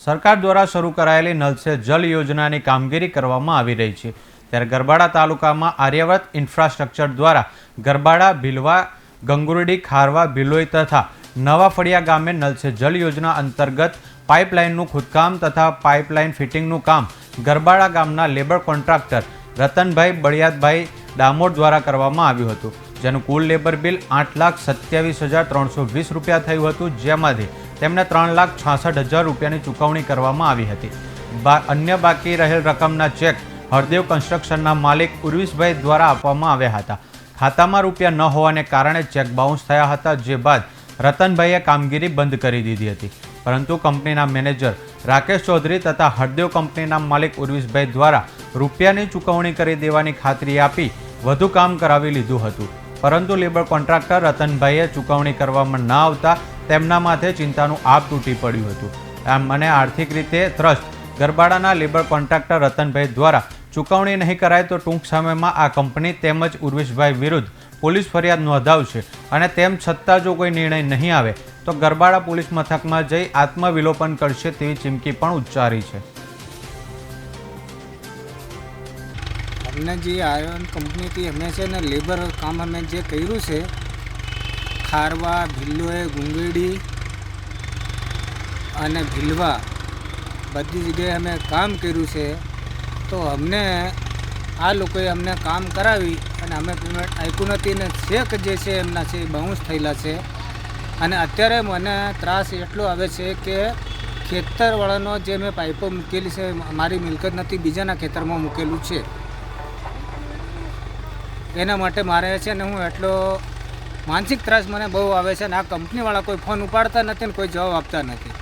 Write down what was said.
સરકાર દ્વારા શરૂ કરાયેલી નલ સે જલ યોજનાની કામગીરી કરવામાં આવી રહી છે। ત્યારે ગરબાડા તાલુકામાં આર્યવ્રત ઇન્ફ્રાસ્ટ્રક્ચર દ્વારા ગરબાડા, ભીલવા, ગંગુરડી, ખારવા, ભિલોઈ તથા નવા ફળિયા ગામે નલ સે જલ યોજના અંતર્ગત પાઇપલાઇનનું ખોદકામ તથા પાઇપલાઇન ફિટિંગનું કામ ગરબાડા ગામના લેબર કોન્ટ્રાક્ટર રતનભાઈ બળિયાદભાઈ ડામોર દ્વારા કરવામાં આવ્યું હતું, જેનું કુલ લેબર બિલ 8,27,320 રૂપિયા થયું હતું, જેમાંથી તેમને 3,66,000 રૂપિયાની ચૂકવણી કરવામાં આવી હતી। અન્ય બાકી રહેલ રકમના ચેક હરદેવ કન્સ્ટ્રક્શનના માલિક ઉર્વિશભાઈ દ્વારા આપવામાં આવ્યા હતા। ખાતામાં રૂપિયા ન હોવાને કારણે ચેક બાઉન્સ થયા હતા, જે બાદ રતનભાઈએ કામગીરી બંધ કરી દીધી હતી, પરંતુ કંપનીના મેનેજર રાકેશ ચૌધરી તથા હરદેવ કંપનીના માલિક ઉર્વિશભાઈ દ્વારા રૂપિયાની ચૂકવણી કરી દેવાની ખાતરી આપી વધુ કામ કરાવી લીધું હતું, પરંતુ લેબર કોન્ટ્રાક્ટર રતનભાઈએ ચૂકવણી કરવામાં ન આવતા તેમના માથે ચિંતાનું આપ તૂટી પડ્યું હતું। આમ અને આર્થિક રીતે ત્રસ્ત ગરબાડાના લેબર કોન્ટ્રાક્ટર રતનભાઈ દ્વારા ચૂકવણી નહીં કરાય તો ટૂંક સમયમાં આ કંપની તેમજ ઉર્વિશભાઈ વિરુદ્ધ પોલીસ ફરિયાદ નોંધાવશે અને તેમ છતાં જો કોઈ નિર્ણય નહીં આવે તો ગરબાડા પોલીસ મથકમાં જઈ આત્મવિલોપન કરશે તેવી ચીમકી પણ ઉચ્ચારી છે। हमने जी आयरन कंपनी थी हमें से ने लेबर काम અમે જે કર્યું છે ખારવા, ભિલોએ, ગુંગેડી અને ભીલવા બધી જગ્યાએ અમે કામ કર્યું છે, તો અમને આ લોકોએ અમને કામ કરાવી અને અમે પેમેન્ટ આપ્યું નથી ને ચેક જે છે એમના છે બાઉન્સ થયેલા છે। અને અત્યારે મને ત્રાસ એટલો આવે છે કે ખેતરવાળાનો જે મેં પાઇપો મૂકેલી છે મારી મિલકત નથી, બીજાના ખેતરમાં મૂકેલું છે, એના માટે મારે છે ને હું એટલો માનસિક ત્રાસ મને બહુ આવે છે ને આ કંપનીવાળા કોઈ ફોન ઉપાડતા નથી ને કોઈ જવાબ આપતા નથી।